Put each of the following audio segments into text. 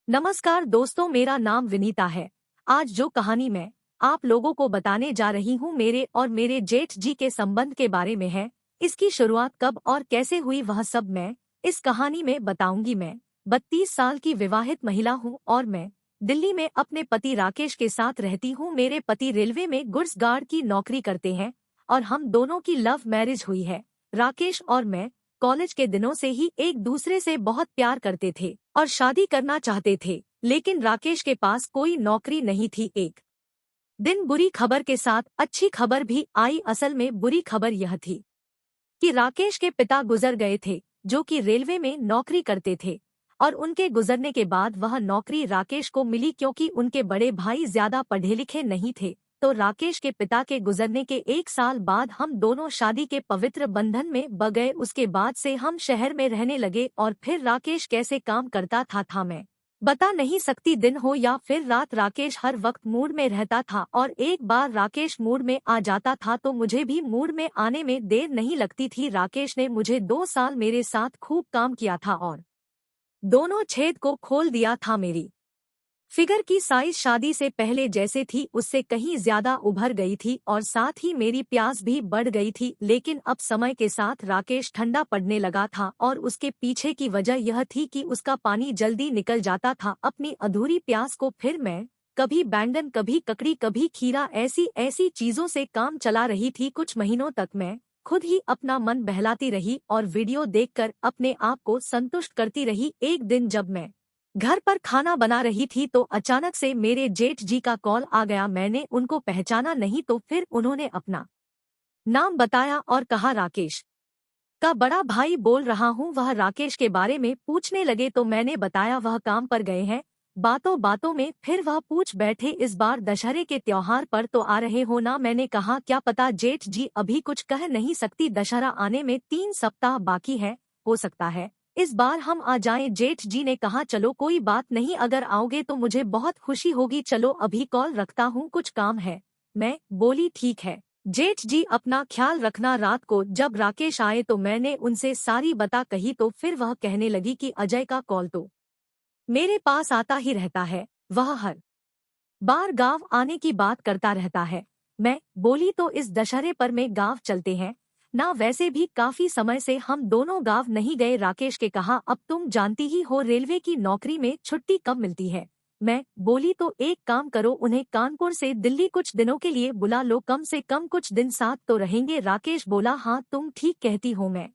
नमस्कार दोस्तों, मेरा नाम विनीता है। आज जो कहानी मैं आप लोगों को बताने जा रही हूँ मेरे और मेरे जेठ जी के संबंध के बारे में है। इसकी शुरुआत कब और कैसे हुई वह सब मैं इस कहानी में बताऊंगी। मैं 32 साल की विवाहित महिला हूँ और मैं दिल्ली में अपने पति राकेश के साथ रहती हूँ। मेरे पति रेलवे में गुड्स गार्ड की नौकरी करते हैं और हम दोनों की लव मैरिज हुई है। राकेश और मैं कॉलेज के दिनों से ही एक दूसरे से बहुत प्यार करते थे और शादी करना चाहते थे, लेकिन राकेश के पास कोई नौकरी नहीं थी। एक दिन बुरी खबर के साथ अच्छी खबर भी आई। असल में बुरी खबर यह थी कि राकेश के पिता गुजर गए थे, जो कि रेलवे में नौकरी करते थे, और उनके गुजरने के बाद वह नौकरी राकेश को मिली। क्योंकि उनके बड़े भाई ज्यादा पढ़े लिखे नहीं थे, तो राकेश के पिता के गुजरने के 1 साल बाद हम दोनों शादी के पवित्र बंधन में ब गए। उसके बाद से हम शहर में रहने लगे और फिर राकेश कैसे काम करता था मैं बता नहीं सकती। दिन हो या फिर रात, राकेश हर वक्त मूड में रहता था और एक बार राकेश मूड में आ जाता था तो मुझे भी मूड में आने में देर नहीं लगती थी। राकेश ने मुझे 2 साल मेरे साथ खूब काम किया था और दोनों छेद को खोल दिया था। मेरी फिगर की साइज शादी से पहले जैसे थी उससे कहीं ज्यादा उभर गई थी और साथ ही मेरी प्यास भी बढ़ गई थी। लेकिन अब समय के साथ राकेश ठंडा पड़ने लगा था और उसके पीछे की वजह यह थी कि उसका पानी जल्दी निकल जाता था। अपनी अधूरी प्यास को फिर मैं कभी बैंगन, कभी ककड़ी, कभी खीरा, ऐसी ऐसी चीजों से काम चला रही थी। कुछ महीनों तक मैं खुद ही अपना मन बहलाती रही और वीडियो देखकर अपने आप को संतुष्ट करती रही। एक दिन जब मैं घर पर खाना बना रही थी तो अचानक से मेरे जेठ जी का कॉल आ गया। मैंने उनको पहचाना नहीं तो फिर उन्होंने अपना नाम बताया और कहा, राकेश का बड़ा भाई बोल रहा हूँ। वह राकेश के बारे में पूछने लगे तो मैंने बताया वह काम पर गए हैं। बातों बातों में फिर वह पूछ बैठे, इस बार दशहरे के त्योहार पर तो आ रहे हो ना? मैंने कहा, क्या पता जेठ जी, अभी कुछ कह नहीं सकती। दशहरा आने में 3 सप्ताह बाकी है, हो सकता है इस बार हम आ जाएं। जेठ जी ने कहा, चलो कोई बात नहीं, अगर आओगे तो मुझे बहुत खुशी होगी। चलो अभी कॉल रखता हूँ, कुछ काम है। मैं बोली, ठीक है जेठ जी, अपना ख्याल रखना। रात को जब राकेश आए तो मैंने उनसे सारी बता कही तो फिर वह कहने लगी कि अजय का कॉल तो मेरे पास आता ही रहता है, वह हर बार गांव आने की बात करता रहता है। मैं बोली, तो इस दशहरे पर में गांव चलते हैं ना? वैसे भी काफी समय से हम दोनों गांव नहीं गए। राकेश के कहा, अब तुम जानती ही हो रेलवे की नौकरी में छुट्टी कब मिलती है। मैं बोली, तो एक काम करो, उन्हें कानपुर से दिल्ली कुछ दिनों के लिए बुला लो, कम से कम कुछ दिन साथ तो रहेंगे। राकेश बोला, हाँ तुम ठीक कहती हो, मैं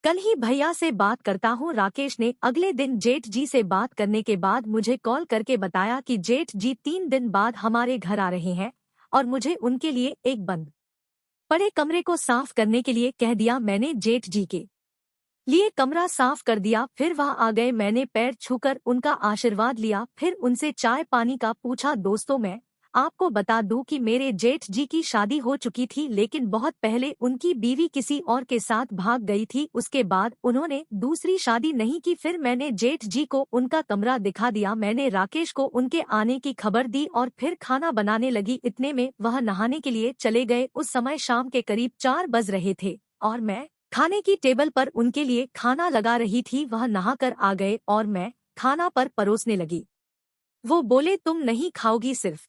कल ही भैया से बात करता हूँ। राकेश ने अगले दिन जेठ जी से बात करने के बाद मुझे कॉल करके बताया कि जेठ जी 3 दिन बाद हमारे घर आ रहे हैं और मुझे उनके लिए एक बंद पड़े कमरे को साफ करने के लिए कह दिया। मैंने जेठ जी के लिए कमरा साफ कर दिया, फिर वह आ गए। मैंने पैर छूकर उनका आशीर्वाद लिया, फिर उनसे चाय पानी का पूछा। दोस्तों, मैं आपको बता दूं कि मेरे जेठ जी की शादी हो चुकी थी, लेकिन बहुत पहले उनकी बीवी किसी और के साथ भाग गई थी। उसके बाद उन्होंने दूसरी शादी नहीं की। फिर मैंने जेठ जी को उनका कमरा दिखा दिया। मैंने राकेश को उनके आने की खबर दी और फिर खाना बनाने लगी। इतने में वह नहाने के लिए चले गए। उस समय शाम के करीब 4 बज रहे थे और मैं खाने की टेबल पर उनके लिए खाना लगा रही थी। वह नहाकर आ गए और मैं खाना पर परोसने लगी। वो बोले, तुम नहीं खाओगी, सिर्फ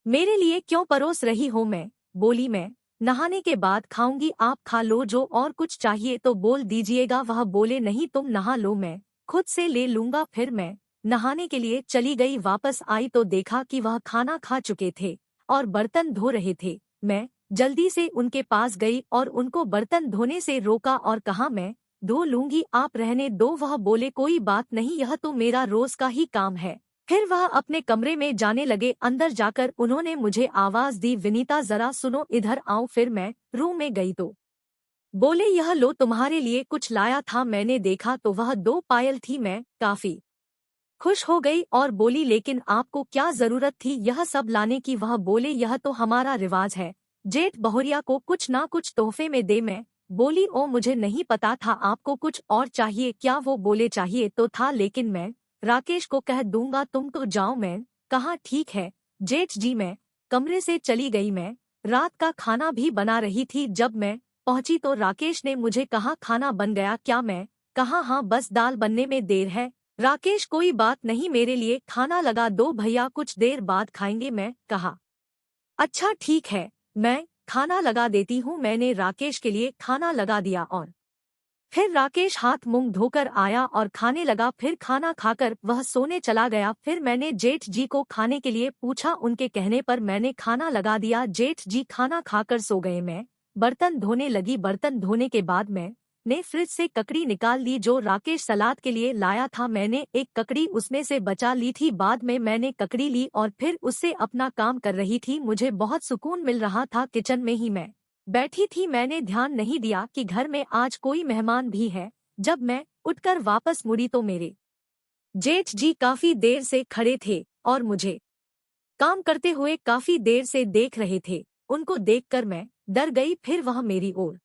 मेरे लिए क्यों परोस रही हो? मैं बोली, मैं नहाने के बाद खाऊंगी, आप खा लो, जो और कुछ चाहिए तो बोल दीजिएगा। वह बोले, नहीं तुम नहा लो, मैं खुद से ले लूंगा। फिर मैं नहाने के लिए चली गई। वापस आई तो देखा कि वह खाना खा चुके थे और बर्तन धो रहे थे। मैं जल्दी से उनके पास गई और उनको बर्तन धोने से रोका और कहा, मैं धो लूंगी, आप रहने दो। वह बोले, कोई बात नहीं, यह तो मेरा रोज का ही काम है। फिर वह अपने कमरे में जाने लगे। अंदर जाकर उन्होंने मुझे आवाज दी, विनीता जरा सुनो, इधर आओ। फिर मैं रूम में गई तो बोले, यह लो तुम्हारे लिए कुछ लाया था। मैंने देखा तो वह 2 पायल थी। मैं काफी खुश हो गई और बोली, लेकिन आपको क्या जरूरत थी यह सब लाने की? वह बोले, यह तो हमारा रिवाज है, जेठ बहुरिया को कुछ ना कुछ तोहफे में दे। मैं बोली, ओ मुझे नहीं पता था आपको कुछ और चाहिए क्या? वो बोले, चाहिए तो था, लेकिन मैं राकेश को कह दूंगा, तुम तो जाओ। मैं कहा, ठीक है जेठ जी। मैं कमरे से चली गई। मैं रात का खाना भी बना रही थी। जब मैं पहुंची तो राकेश ने मुझे कहा, खाना बन गया क्या? मैं कहा, हाँ बस दाल बनने में देर है। राकेश कोई बात नहीं, मेरे लिए खाना लगा दो भैया, कुछ देर बाद खाएंगे। मैं कहा अच्छा ठीक है, मैं खाना लगा देती हूँ। मैंने राकेश के लिए खाना लगा दिया और फिर राकेश हाथ मुंह धोकर आया और खाने लगा। फिर खाना खाकर वह सोने चला गया। फिर मैंने जेठ जी को खाने के लिए पूछा, उनके कहने पर मैंने खाना लगा दिया। जेठ जी खाना खाकर सो गए। मैं बर्तन धोने लगी। बर्तन धोने के बाद मैंने फ्रिज से ककड़ी निकाल ली जो राकेश सलाद के लिए लाया था। मैंने एक ककड़ी उसमें से बचा ली थी। बाद में मैंने ककड़ी ली और फिर उससे अपना काम कर रही थी। मुझे बहुत सुकून मिल रहा था। किचन में ही मैं बैठी थी। मैंने ध्यान नहीं दिया कि घर में आज कोई मेहमान भी है। जब मैं उठकर वापस मुड़ी तो मेरे जेठ जी काफी देर से खड़े थे और मुझे काम करते हुए काफी देर से देख रहे थे। उनको देखकर मैं डर गई। फिर वह मेरी ओर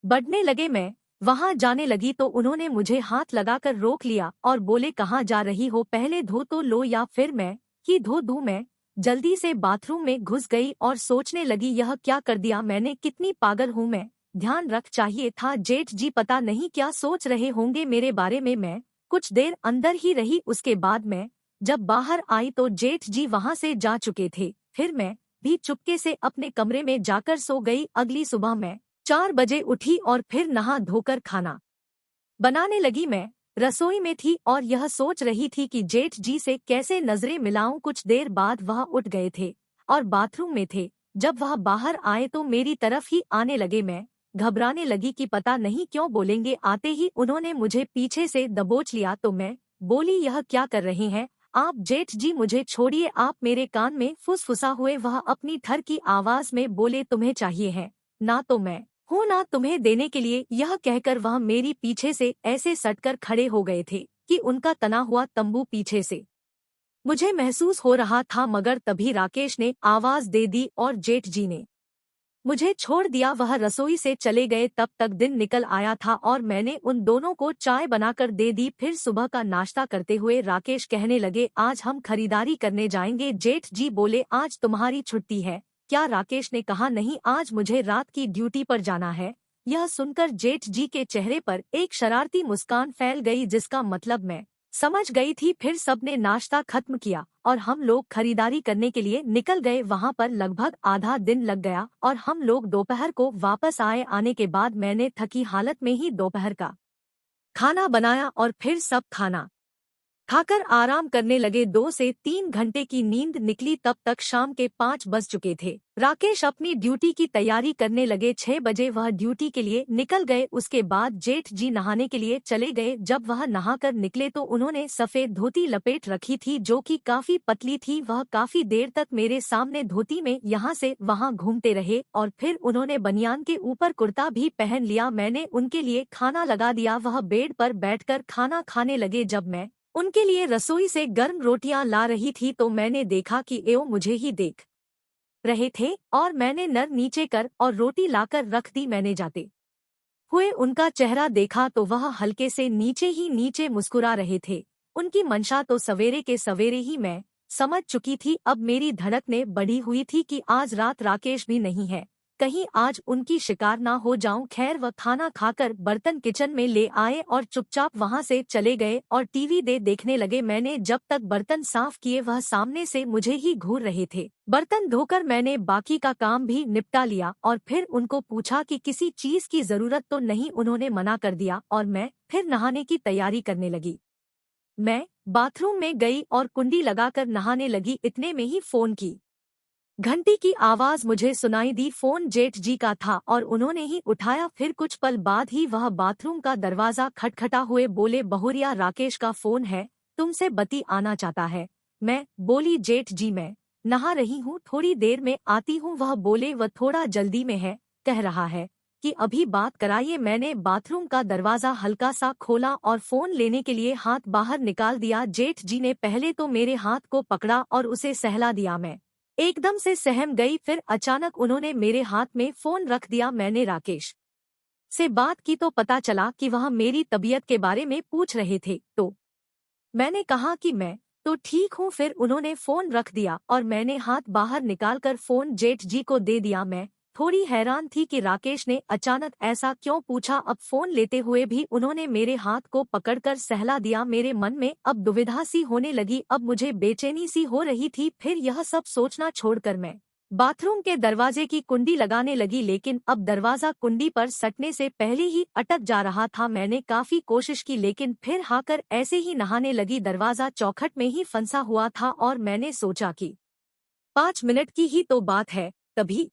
बढ़ने लगे। मैं वहां जाने लगी तो उन्होंने मुझे हाथ लगाकर रोक लिया और बोले, कहाँ जा रही हो? पहले धो तो लो या फिर मैं ही धो दूं? मैं जल्दी से बाथरूम में घुस गई और सोचने लगी, यह क्या कर दिया मैंने? कितनी पागल हूं मैं। ध्यान रख चाहिए था। जेठ जी पता नहीं क्या सोच रहे होंगे मेरे बारे में। मैं कुछ देर अंदर ही रही। उसके बाद मैं जब बाहर आई तो जेठ जी वहां से जा चुके थे। फिर मैं भी चुपके से अपने कमरे में जाकर सो गई। अगली सुबह मैं 4 बजे उठी और फिर नहा धोकर खाना बनाने लगी। मैं रसोई में थी और यह सोच रही थी कि जेठ जी से कैसे नजरें मिलाऊं। कुछ देर बाद वह उठ गए थे और बाथरूम में थे। जब वह बाहर आए तो मेरी तरफ ही आने लगे। मैं घबराने लगी कि पता नहीं क्यों बोलेंगे। आते ही उन्होंने मुझे पीछे से दबोच लिया तो मैं बोली, यह क्या कर रहे हैं आप? जेठ जी मुझे छोड़िए, आप मेरे कान में फुसफुसा हुए। वह अपनी ठर की आवाज में बोले, तुम्हें चाहिए है ना तो मैं हूं ना तुम्हें देने के लिए। यह कहकर वह मेरी पीछे से ऐसे सटकर खड़े हो गए थे कि उनका तना हुआ तंबू पीछे से मुझे महसूस हो रहा था। मगर तभी राकेश ने आवाज दे दी और जेठ जी ने मुझे छोड़ दिया। वह रसोई से चले गए। तब तक दिन निकल आया था और मैंने उन दोनों को चाय बनाकर दे दी। फिर सुबह का नाश्ता करते हुए राकेश कहने लगे, आज हम खरीदारी करने जाएंगे। जेठ जी बोले, आज तुम्हारी छुट्टी है क्या? राकेश ने कहा, नहीं आज मुझे रात की ड्यूटी पर जाना है। यह सुनकर जेठ जी के चेहरे पर एक शरारती मुस्कान फैल गई जिसका मतलब मैं समझ गई थी। फिर सबने नाश्ता खत्म किया और हम लोग खरीदारी करने के लिए निकल गए। वहां पर लगभग आधा दिन लग गया और हम लोग दोपहर को वापस आए। आने के बाद मैंने थकी हालत में ही दोपहर का खाना बनाया और फिर सब खाना खाकर आराम करने लगे। 2 से 3 घंटे की नींद निकली। तब तक शाम के 5 बज चुके थे। राकेश अपनी ड्यूटी की तैयारी करने लगे। 6 बजे वह ड्यूटी के लिए निकल गए। उसके बाद जेठ जी नहाने के लिए चले गए। जब वह नहाकर निकले तो उन्होंने सफेद धोती लपेट रखी थी जो कि काफी पतली थी। वह काफी देर तक मेरे सामने धोती में यहाँ से वहाँ घूमते रहे और फिर उन्होंने बनियान के ऊपर कुर्ता भी पहन लिया। मैंने उनके लिए खाना लगा दिया। वह बेड पर बैठकर खाना खाने लगे। जब मैं उनके लिए रसोई से गर्म रोटियां ला रही थी तो मैंने देखा कि एओ मुझे ही देख रहे थे और मैंने नर नीचे कर और रोटी लाकर रख दी। मैंने जाते हुए उनका चेहरा देखा तो वह हल्के से नीचे ही नीचे मुस्कुरा रहे थे। उनकी मंशा तो सवेरे के सवेरे ही मैं समझ चुकी थी। अब मेरी धड़कनें बढ़ी हुई थी कि आज रात राकेश भी नहीं है, कहीं आज उनकी शिकार ना हो जाऊं। खैर वह खाना खाकर बर्तन किचन में ले आए और चुपचाप वहां से चले गए और टीवी देखने लगे। मैंने जब तक बर्तन साफ किए वह सामने से मुझे ही घूर रहे थे। बर्तन धोकर मैंने बाकी का काम भी निपटा लिया और फिर उनको पूछा कि किसी चीज की जरूरत तो नहीं। उन्होंने मना कर दिया और मैं फिर नहाने की तैयारी करने लगी। मैं बाथरूम में गई और कुंडी लगाकर नहाने लगी। इतने में ही फोन की घंटी की आवाज मुझे सुनाई दी। फोन जेठ जी का था और उन्होंने ही उठाया। फिर कुछ पल बाद ही वह बाथरूम का दरवाजा खटखटा हुए बोले, बहुरिया राकेश का फोन है, तुमसे बती आना चाहता है। मैं बोली, जेठ जी मैं नहा रही हूँ, थोड़ी देर में आती हूँ। वह बोले, वह थोड़ा जल्दी में है, कह रहा है कि अभी बात कराइए। मैंने बाथरूम का दरवाजा हल्का सा खोला और फोन लेने के लिए हाथ बाहर निकाल दिया। जेठ जी ने पहले तो मेरे हाथ को पकड़ा और उसे सहला दिया। मैं एकदम से सहम गई। फिर अचानक उन्होंने मेरे हाथ में फोन रख दिया। मैंने राकेश से बात की तो पता चला कि वह मेरी तबीयत के बारे में पूछ रहे थे तो मैंने कहा कि मैं तो ठीक हूँ। फिर उन्होंने फोन रख दिया और मैंने हाथ बाहर निकालकर फोन जेठ जी को दे दिया। मैं थोड़ी हैरान थी कि राकेश ने अचानक ऐसा क्यों पूछा। अब फोन लेते हुए भी उन्होंने मेरे हाथ को पकड़कर सहला दिया। मेरे मन में अब दुविधा सी होने लगी, अब मुझे बेचैनी सी हो रही थी। फिर यह सब सोचना छोड़कर मैं बाथरूम के दरवाजे की कुंडी लगाने लगी, लेकिन अब दरवाजा कुंडी पर सटने से पहले ही अटक जा रहा था। मैंने काफी कोशिश की, लेकिन फिर हाकर ऐसे ही नहाने लगी। दरवाजा चौखट में ही फंसा हुआ था और मैंने सोचा कि 5 मिनट की ही तो बात है। तभी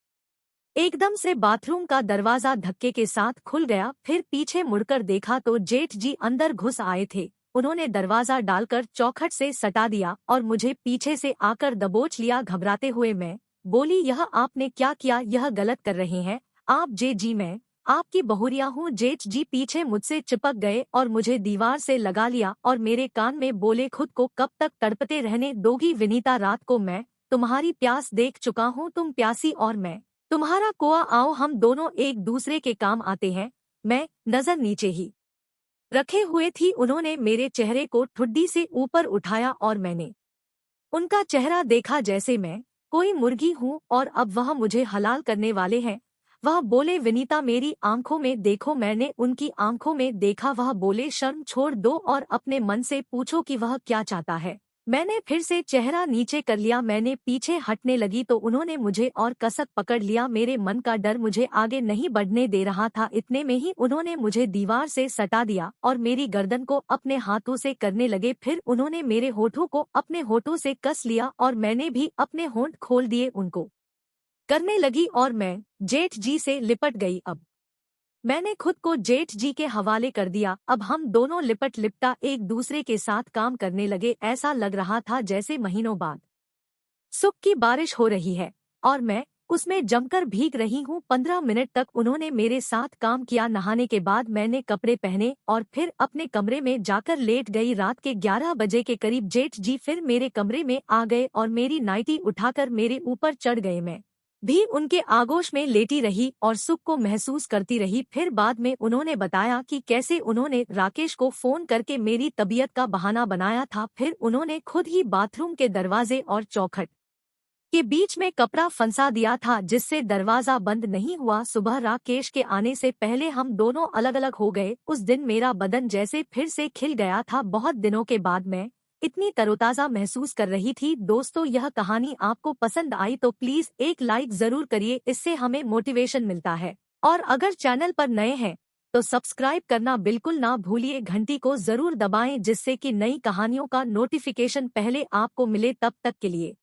एकदम से बाथरूम का दरवाजा धक्के के साथ खुल गया। फिर पीछे मुड़कर देखा तो जेठ जी अंदर घुस आए थे। उन्होंने दरवाजा डालकर चौखट से सटा दिया और मुझे पीछे से आकर दबोच लिया। घबराते हुए मैं बोली, यह आपने क्या किया? यह गलत कर रहे हैं आप। जेठ जी, मैं आपकी बहुरिया हूँ। जेठ जी पीछे मुझसे चिपक गए और मुझे दीवार से लगा लिया और मेरे कान में बोले, खुद को कब तक तड़पते रहने दोगी विनीता? रात को मैं तुम्हारी प्यास देख चुका हूँ, तुम प्यासी और मैं तुम्हारा कुआं। आओ हम दोनों एक दूसरे के काम आते हैं। मैं नजर नीचे ही रखे हुए थी। उन्होंने मेरे चेहरे को ठुड्डी से ऊपर उठाया और मैंने उनका चेहरा देखा जैसे मैं कोई मुर्गी हूँ और अब वह मुझे हलाल करने वाले हैं। वह बोले, विनीता मेरी आंखों में देखो। मैंने उनकी आंखों में देखा। वह बोले, शर्म छोड़ दो और अपने मन से पूछो कि वह क्या चाहता है। मैंने फिर से चेहरा नीचे कर लिया। मैंने पीछे हटने लगी तो उन्होंने मुझे और कसक पकड़ लिया। मेरे मन का डर मुझे आगे नहीं बढ़ने दे रहा था। इतने में ही उन्होंने मुझे दीवार से सटा दिया और मेरी गर्दन को अपने हाथों से करने लगे। फिर उन्होंने मेरे होठों को अपने होठों से कस लिया और मैंने भी अपने होंठ खोल दिए उनको करने लगी और मैं जेठ जी से लिपट गई। अब मैंने खुद को जेठ जी के हवाले कर दिया। अब हम दोनों लिपट लिपटा एक दूसरे के साथ काम करने लगे। ऐसा लग रहा था जैसे महीनों बाद सुख की बारिश हो रही है और मैं उसमें जमकर भीग रही हूँ। 15 मिनट तक उन्होंने मेरे साथ काम किया। नहाने के बाद मैंने कपड़े पहने और फिर अपने कमरे में जाकर लेट गई। रात के 11 बजे के करीब जेठ जी फिर मेरे कमरे में आ गए और मेरी नाइटी उठाकर मेरे ऊपर चढ़ गए। मैं भी उनके आगोश में लेटी रही और सुख को महसूस करती रही। फिर बाद में उन्होंने बताया कि कैसे उन्होंने राकेश को फोन करके मेरी तबीयत का बहाना बनाया था। फिर उन्होंने खुद ही बाथरूम के दरवाजे और चौखट के बीच में कपड़ा फंसा दिया था, जिससे दरवाजा बंद नहीं हुआ। सुबह राकेश के आने से पहले हम दोनों अलग अलग हो गए। उस दिन मेरा बदन जैसे फिर से खिल गया था। बहुत दिनों के बाद मैं इतनी तरोताजा महसूस कर रही थी। दोस्तों, यह कहानी आपको पसंद आई तो प्लीज एक लाइक जरूर करिए, इससे हमें मोटिवेशन मिलता है। और अगर चैनल पर नए हैं तो सब्सक्राइब करना बिल्कुल ना भूलिए। घंटी को जरूर दबाएं जिससे कि नई कहानियों का नोटिफिकेशन पहले आपको मिले। तब तक के लिए